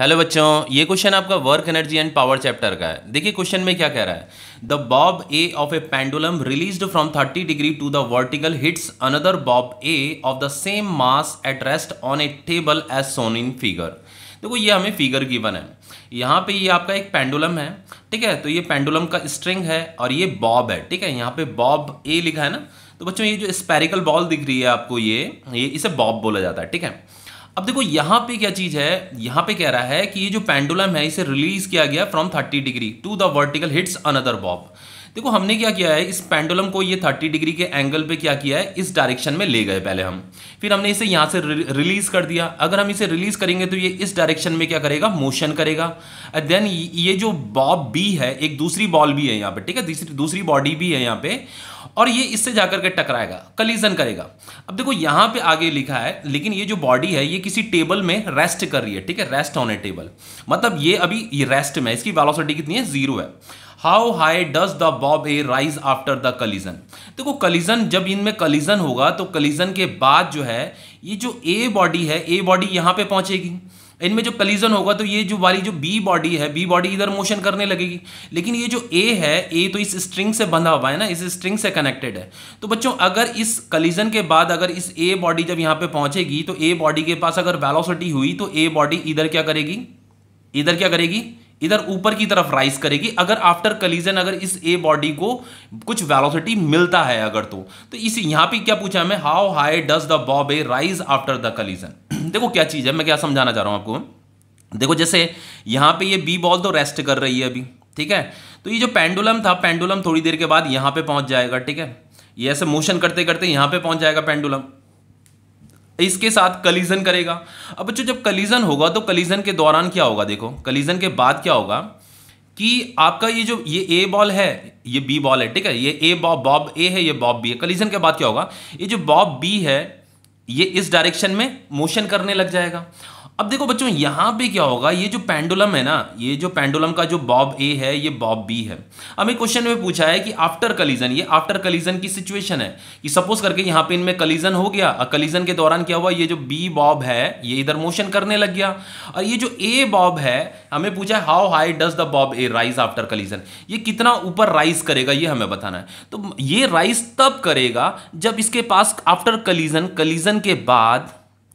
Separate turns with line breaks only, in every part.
Hello बच्चों, ये question आपका work energy and power chapter का है। देखिए क्वेश्चन में क्या कह रहा है। The bob A of a pendulum released from 30 degree to the vertical hits another bob A of the same mass at rest on a table as shown in figure. देखो ये हमें फिगर गिवन है। यहाँ पे ये आपका एक pendulum है, ठीक है। तो ये पेंडुलम का स्ट्रिंग है और ये बॉब है, ठीक है। यहाँ पे बॉब ए लिखा है ना। तो बच्चों ये जो स्पेरिकल बॉल दिख रही है आपको, ये इसे बॉब बोला जाता है, ठीक है। अब देखो यहाँ पे क्या चीज है, यहाँ पे कह रहा है कि ये जो पेंडुलम है इसे रिलीज किया गया from 30 degree to the vertical hits another bob. देखो हमने क्या किया है, इस पेंडुलम को ये 30 डिग्री के एंगल पे क्या किया है, इस डायरेक्शन में ले गए पहले हम, फिर हमने इसे यहाँ से रिलीज कर दिया। अगर हम इसे रिलीज करेंगे तो ये इस डायरेक्शन में क्या करेगा, मोशन करेगा। एंड देन ये जो बॉब बी है, एक दूसरी बॉल भी है यहाँ पे, ठीक है, दूसरी बॉडी भी है यहाँ पे, और ये इससे जाकर के टकराएगा, कलीजन करेगा। अब देखो यहाँ पे आगे लिखा है, लेकिन ये जो बॉडी है ये किसी टेबल में रेस्ट कर रही है, ठीक है, रेस्ट ऑन ए टेबल। मतलब ये अभी ये रेस्ट में, इसकी वेलोसिटी कितनी है, 0 है। How high does the bob A rise after the collision. देखो कलीजन, जब इनमें कलीजन होगा तो कलीजन के बाद जो है ये जो ए बॉडी है, ए बॉडी यहाँ पे पहुंचेगी। इनमें जो कलीजन होगा तो ये जो वाली जो बी बॉडी है, बी बॉडी इधर मोशन करने लगेगी। लेकिन ये जो ए है, ए तो इस स्ट्रिंग से बंधा हुआ है ना, इस स्ट्रिंग से कनेक्टेड है। तो बच्चों अगर इस कलीजन के बाद अगर इस ए बॉडी जब यहाँ पे पहुंचेगी तो ए बॉडी के पास अगर वेलोसिटी हुई तो ए बॉडी इधर क्या करेगी, इधर ऊपर की तरफ राइज करेगी। अगर आफ्टर कलीजन अगर इस ए बॉडी को कुछ वेलोसिटी मिलता है अगर तो इसी यहाँ पे क्या पूछा हमें, how high does the bob A rise after the collision. देखो क्या चीज है, मैं क्या समझाना चाह रहा हूं आपको। देखो जैसे यहाँ पे ये बी बॉल तो रेस्ट कर रही है अभी, ठीक है। तो ये जो पेंडुलम था, पेंडुलम थोड़ी देर के बाद यहाँ पे पहुंच जाएगा, ठीक है। ये ऐसे मोशन करते करते यहाँ पे पहुंच जाएगा पेंडुलम, इसके साथ कलीजन करेगा। अब बच्चों जब कलीजन होगा तो कलीजन के दौरान क्या होगा, देखो कलीजन के बाद क्या होगा कि आपका ये ए बॉल है, ये बी बॉल है, ठीक है। ये ए बॉब ए है, ये बॉब बी है। कलीजन के बाद क्या होगा, ये जो बॉब बी है ये इस डायरेक्शन में मोशन करने लग जाएगा। अब देखो बच्चों यहाँ पे क्या होगा, ये जो पेंडुलम है ना, ये जो पेंडुलम का जो बॉब ए है ये बॉब बी है। हमें क्वेश्चन में पूछा है कि आफ्टर कलीजन, ये आफ्टर कलीजन की सिचुएशन है कि सपोज करके यहाँ पे इनमें कलीजन हो गया, और कलीजन के दौरान क्या हुआ, ये जो बी बॉब है ये इधर मोशन करने लग गया, और ये जो ए बॉब है हमें पूछा है how high does the bob A rise after collision, ये कितना ऊपर राइज करेगा ये हमें बताना है। तो ये राइज तब करेगा जब इसके पास आफ्टर कलीजन के बाद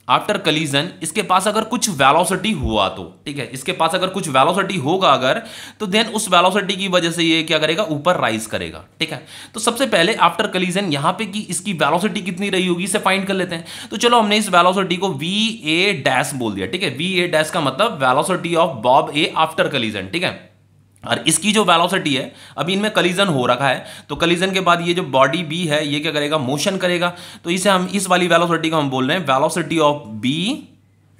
आफ्टर कलीजन इसके पास अगर कुछ वेलोसिटी हुआ तो, ठीक है, इसके पास अगर कुछ वेलोसिटी होगा अगर, तो देन उस वेलोसिटी की वजह से ये क्या करेगा, ऊपर राइज करेगा, ठीक है। तो सबसे पहले आफ्टर कलीजन यहाँ पे की इसकी वेलोसिटी कितनी रही होगी इसे फाइंड कर लेते हैं। तो चलो हमने इस वेलोसिटी को वी ए डैश बोल दिया, ठीक है। वी ए डैश का मतलब velocity of bob A after collision, ठीक है। और इसकी जो वेलोसिटी है, अभी इनमें कलीजन हो रखा है, तो कलीजन के बाद ये जो बॉडी बी है ये क्या करेगा, मोशन करेगा। तो इसे हम इस वाली वेलोसिटी को हम बोल रहे हैं वेलोसिटी ऑफ बी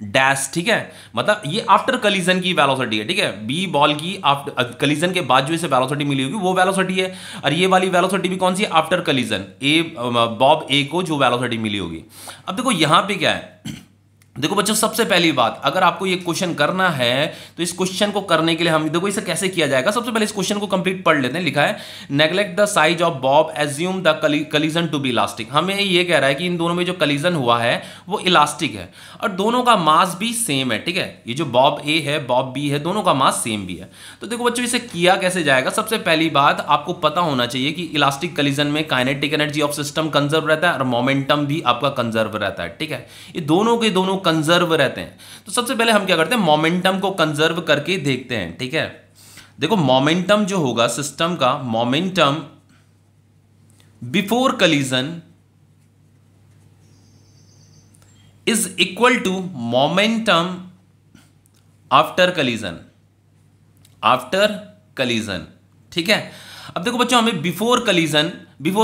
डैश, ठीक है। मतलब ये आफ्टर कलीजन की वेलोसिटी है, ठीक है। बी बॉल की आफ्टर कलीजन के बाद जो इसे वेलोसिटी मिली होगी वो वेलोसिटी है, और ये वाली वेलोसिटी भी कौन सी है, आफ्टर कलीजन ए बॉब ए को जो वेलोसिटी मिली होगी। अब देखो यहां पे क्या है, देखो बच्चों सबसे पहली बात, अगर आपको ये क्वेश्चन करना है तो इस क्वेश्चन को करने के लिए हम देखो इसे कैसे किया जाएगा। सबसे पहले इस क्वेश्चन को कंप्लीट पढ़ लेते हैं। लिखा है neglect the size of bob assume the collision to be elastic. हमें ये कह रहा है कि इन दोनों में जो कलीजन हुआ है वो इलास्टिक है और दोनों का मास भी सेम है, ठीक है। ये जो बॉब ए है बॉब बी है, दोनों का मास सेम भी है। तो देखो बच्चों इसे किया कैसे जाएगा। सबसे पहली बात आपको पता होना चाहिए कि इलास्टिक कलीजन में kinetic energy of system conserve रहता है और मोमेंटम भी आपका कंजर्व रहता है, ठीक है। ये दोनों के दोनों कंजर्व रहते हैं। तो सबसे पहले हम क्या करते हैं, मोमेंटम को कंजर्व करके देखते हैं, ठीक है। देखो मोमेंटम जो होगा सिस्टम का, momentum before collision is equal to momentum after collision, ठीक है। अब देखो बच्चों हमें बिफोर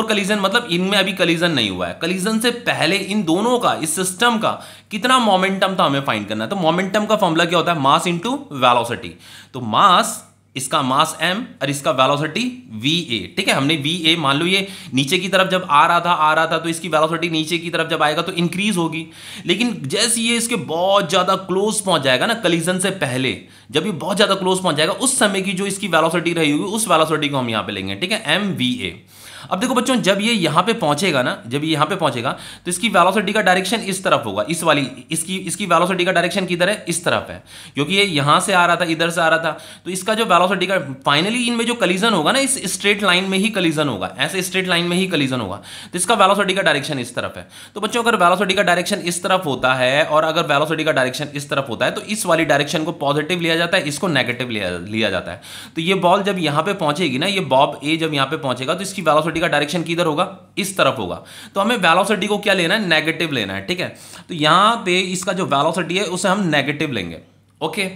कलीजन मतलब इनमें अभी कलीजन नहीं हुआ है, कलीजन से पहले इन दोनों का, इस सिस्टम का कितना मोमेंटम था हमें फाइंड करना है। तो मोमेंटम का फॉर्मूला क्या होता है, मास इनटू वेलोसिटी। तो मास, इसका मास m और इसका वेलोसिटी va, ठीक है। हमने va मान लो ये नीचे की तरफ जब आ रहा था तो इसकी वेलोसिटी नीचे की तरफ जब आएगा तो इंक्रीज होगी। लेकिन जैसे ये इसके बहुत ज्यादा क्लोज पहुंच जाएगा ना कलीजन से पहले, जब ये बहुत ज्यादा क्लोज पहुंच जाएगा उस समय की जो इसकी वेलोसिटी रही होगी उस वेलोसिटी को हम यहां पे लेंगे, ठीक है, mva। अब देखो बच्चों, जब ये यहाँ पे पहुंचेगा ना, जब ये यहाँ पे पहुंचेगा तो इसकी वेलोसिटी का डायरेक्शन इस तरफ होगा, इस वाली इसकी वेलोसिटी का डायरेक्शन किधर है, इस तरफ है, क्योंकि ये यहाँ से आ रहा था, इधर से आ रहा था। तो इसका जो वेलोसिटी का फाइनली इनमें जो कलीजन होगा ना, इस स्ट्रेट लाइन में ही कलीजन होगा, ऐसे स्ट्रेट लाइन में ही कलीजन होगा, तो इसका वेलोसिटी का डायरेक्शन इस तरफ है। तो बच्चों अगर वेलोसिटी का डायरेक्शन इस तरफ होता है और अगर वेलोसिटी का डायरेक्शन इस तरफ होता है तो इस वाली डायरेक्शन को पॉजिटिव लिया जाता है, इसको नेगेटिव लिया जाता है। तो ये बॉल जब यहां पे पहुंचेगी ना, ये बॉब ए जब यहां पे पहुंचेगा तो इसकी वेलोसिटी का डायरेक्शन किधर होगा, इस तरफ होगा। तो हमें वेलोसिटी को क्या लेना है, नेगेटिव लेना है, ठीक है। तो यहां पे इसका जो वेलोसिटी है उसे हम नेगेटिव लेंगे, ओके।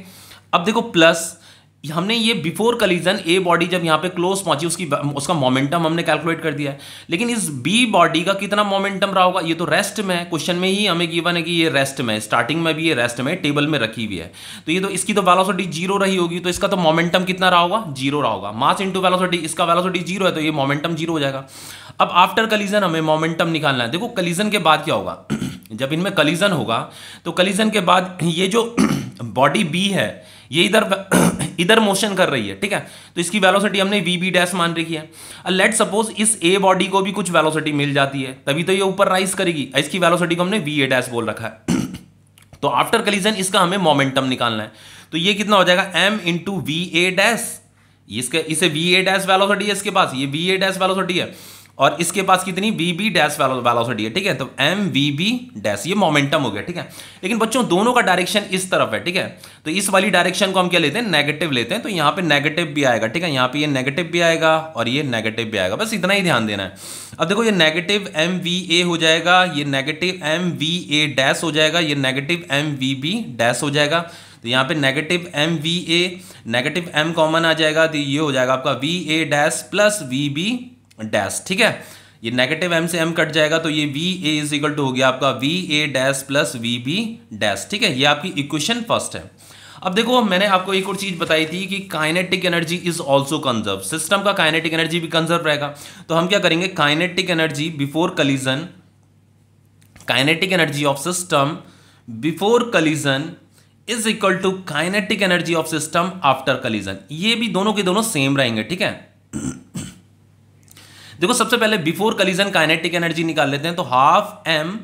अब देखो प्लस हमने ये बिफोर कलीजन ए बॉडी जब यहाँ पे क्लोज पहुंची उसका मोमेंटम हमने कैलकुलेट कर दिया है, लेकिन इस बी बॉडी का कितना मोमेंटम रहा होगा, ये तो रेस्ट में है, क्वेश्चन में ही हमें गिवन है कि ये रेस्ट में, स्टार्टिंग में भी ये रेस्ट में टेबल में रखी हुई है। तो ये तो इसकी तो वेलोसिटी जीरो रही होगी, तो इसका तो मोमेंटम कितना रहा होगा, जीरो रहा होगा। मास इंटू वेलोसिटी, इसका वेलोसिटी जीरो है तो ये मोमेंटम जीरो हो जाएगा। अब आफ्टर कलीजन हमें मोमेंटम निकालना है। देखो कलीजन के बाद क्या होगा जब इनमें कलीजन होगा तो कलीजन के बाद ये जो बॉडी बी है ये इधर मोशन कर रही है, ठीक है। तो इसकी वेलोसिटी हमने वी बी डैश मान रखी है। लेट सपोज इस ए बॉडी को भी कुछ वेलोसिटी मिल जाती है, तभी तो ये ऊपर राइज करेगी। इसकी वेलोसिटी को हमने वी ए डैश बोल रखा है। तो आफ्टर कलीजन इसका हमें मोमेंटम निकालना है। तो ये कितना हो जाएगा, M into V A dash, इसे वी ए डैश वेलोसिटी है इसके पास, ये वी ए डैश वेलोसिटी है, और इसके पास कितनी वी बी डैश वेलोसिटी है, ठीक है। तो एम वी बी डैश ये मोमेंटम हो गया, ठीक है। लेकिन बच्चों दोनों का डायरेक्शन इस तरफ है, ठीक है। तो इस वाली डायरेक्शन को हम क्या लेते हैं, नेगेटिव लेते हैं। तो यहाँ पे नेगेटिव भी आएगा, ठीक है। यहाँ पे ये नेगेटिव भी आएगा और ये नेगेटिव भी आएगा, बस इतना ही ध्यान देना है। अब देखो ये नेगेटिव एम वी ए हो जाएगा, ये negative M V A dash हो जाएगा, ये negative M V B dash हो जाएगा। तो यहाँ पे negative M V A, negative M common आ जाएगा, तो ये हो जाएगा आपका V A dash plus V B dash, ठीक है। ये नेगेटिव एम से एम कट जाएगा तो ये V A is equal to हो गया आपका V A dash plus V B dash, ठीक है। ये आपकी इक्वेशन फर्स्ट है। अब देखो मैंने आपको एक और चीज बताई थी कि kinetic energy is also conserve, system का काइनेटिक एनर्जी भी कंजर्व रहेगा। तो हम क्या करेंगे, kinetic energy before collision, kinetic energy of system before collision is equal to kinetic energy of system after collision. ये भी दोनों के दोनों सेम रहेंगे, ठीक है। देखो सबसे पहले बिफोर कलीजन काइनेटिक एनर्जी निकाल लेते हैं। तो हाफ एम,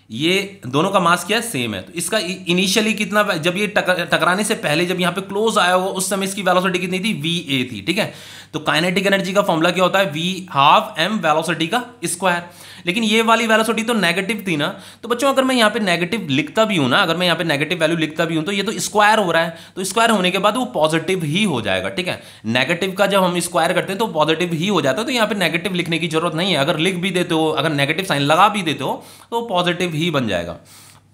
ये दोनों का मास क्या है, सेम है। तो इसका इनिशियली कितना, जब ये टकराने से पहले जब यहाँ पे क्लोज आया हुआ उस समय इसकी वेलोसिटी कितनी थी, वी ए थी, ठीक है। तो काइनेटिक एनर्जी का फॉर्मूला क्या होता है, वी हाफ एम वेलोसिटी का स्क्वायर। लेकिन ये वाली वेलोसिटी तो नेगेटिव थी ना, तो बच्चों अगर मैं यहाँ पे नेगेटिव लिखता भी हूँ ना, अगर मैं यहाँ पे नेगेटिव वैल्यू लिखता भी हूँ तो ये तो स्क्वायर हो रहा है, तो स्क्वायर होने के बाद वो पॉजिटिव ही हो जाएगा, ठीक है। नेगेटिव का जब हम स्क्वायर करते हैं तो पॉजिटिव ही हो जाता है, तो यहाँ पे नेगेटिव लिखने की जरूरत नहीं है। अगर लिख भी देते हो, अगर नेगेटिव साइन लगा भी देते हो तो पॉजिटिव ही बन जाएगा।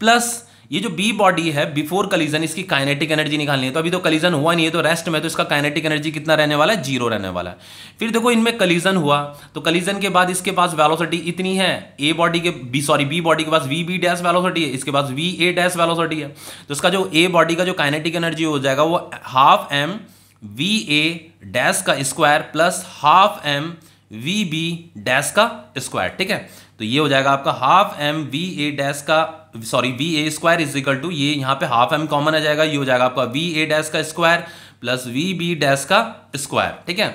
प्लस ये जो बी बॉडी है बिफोर कलीजन, इसकी काइनेटिक एनर्जी निकालनी है। तो अभी तो कलीजन हुआ नहीं है, तो रेस्ट में, तो इसका काइनेटिक एनर्जी कितना रहने वाला है, जीरो रहने वाला है। फिर देखो इनमें कलीजन हुआ, तो कलीजन के बाद इसके पास वेलोसिटी इतनी है, ए बॉडी के बी बॉडी के पास वी बी डैश वेलोसिटी है, इसके पास वी ए डैश वेलोसिटी है। तो इसका जो ए बॉडी का जो काइनेटिक एनर्जी हो जाएगा वो half M V A dash का square plus half M V B dash का स्क्वायर, ठीक है। तो ये हो जाएगा आपका half M V A dash का, sorry V A square is equal to, ये यहाँ पे हाफ एम कॉमन आ जाएगा, ये हो जाएगा आपका वी ए डैश का square plus V B dash का स्क्वायर, ठीक है।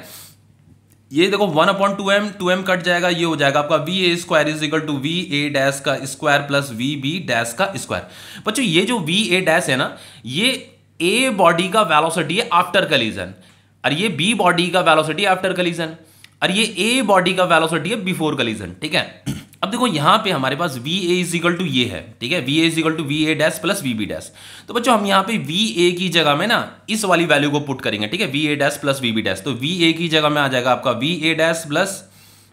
ये देखो 1/2m, 2m कट जाएगा, ये हो जाएगा आपका V A square is equal to V A dash का square plus V B dash का स्क्वायर। बच्चों ये जो वी ए डैश है ना, ये ए बॉडी का वेलोसिटी है आफ्टर कलीजन, और ये बी बॉडी का वेलोसिटी आफ्टर कलीजन, और ये ए बॉडी का वेलोसिटी है बिफोर कलीजन, ठीक है। अब देखो यहाँ पे हमारे पास V A is equal to ये है, ठीक है। V A is equal to V A dash plus V B dash. तो बच्चों हम यहाँ पे वी ए की जगह में ना इस वाली वैल्यू को पुट करेंगे, ठीक है, V A dash plus V B dash. तो वी ए की जगह में आ जाएगा आपका V A dash plus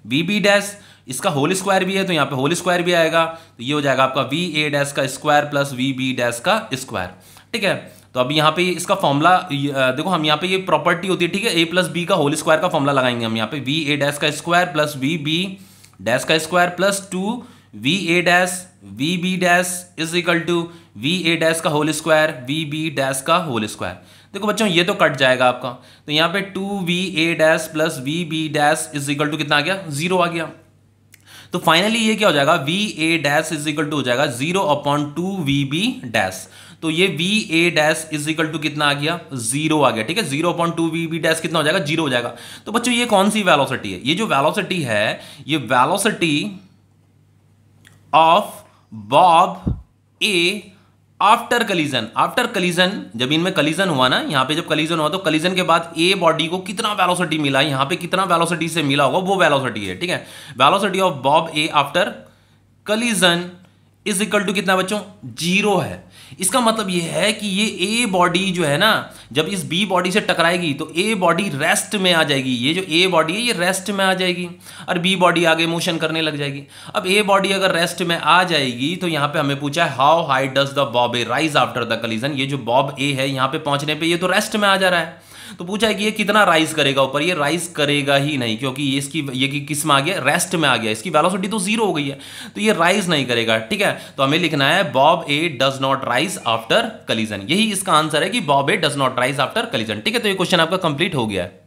V B dash, इसका होल स्क्वायर भी है तो यहाँ पे होल स्क्वायर भी आएगा, तो ये हो जाएगा आपका वी ए डैश का square plus V B dash का स्क्वायर, ठीक है। तो अब यहाँ पे इसका फॉर्मूला देखो, हम यहाँ पे ये प्रॉपर्टी होती है, ठीक है, ए प्लस बी का होल स्क्वायर का फॉर्मूला लगाएंगे हम यहाँ पे, वी ए डैश का square plus V B dash का square plus 2 V A dash V B dash is equal to V A dash का whole square V B dash का होल स्क्वायर। देखो बच्चों ये तो कट जाएगा आपका, तो यहाँ पे 2 V A dash plus V B dash is equal to कितना आ गया, 0 आ गया। तो फाइनली ये क्या हो जाएगा, V A dash is equal to हो जाएगा 0/2 वी बी डैश। तो ये V A dash is equal to कितना आ गया, 0 आ गया, ठीक है। 0.2 वी बी डैश कितना हो जाएगा, 0 हो जाएगा। तो बच्चों ये कौन सी वेलोसिटी है, ये जो वेलोसिटी है ये velocity of bob A after collision. After collision, जब इनमें कलीजन हुआ ना, यहां पे जब कलीजन हुआ तो कलीजन के बाद ए बॉडी को कितना वेलोसिटी मिला, यहां पे कितना वेलोसिटी से मिला होगा, वो वेलोसिटी है, ठीक है। Velocity of bob A after collision is equal to कितना बच्चों, 0 है। इसका मतलब ये है कि ये ए बॉडी जो है ना, जब इस बी बॉडी से टकराएगी तो ए बॉडी रेस्ट में आ जाएगी, ये जो ए बॉडी है ये रेस्ट में आ जाएगी और बी बॉडी आगे मोशन करने लग जाएगी। अब ए बॉडी अगर रेस्ट में आ जाएगी तो यहां पे हमें पूछा है how high does the bob A rise after the collision. ये जो बॉब ए है यहां पे पहुंचने पे ये तो रेस्ट में आ जा रहा है, तो पूछा है कि ये कितना राइज करेगा ऊपर, ये राइज करेगा ही नहीं, क्योंकि ये इसकी ये किस में आ गया, रेस्ट में आ गया, इसकी वेलोसिटी तो 0 हो गई है, तो ये राइज नहीं करेगा, ठीक है। तो हमें लिखना है bob A does not rise after collision, यही इसका आंसर है कि bob A does not rise after collision, ठीक है। तो ये क्वेश्चन आपका कंप्लीट हो गया है।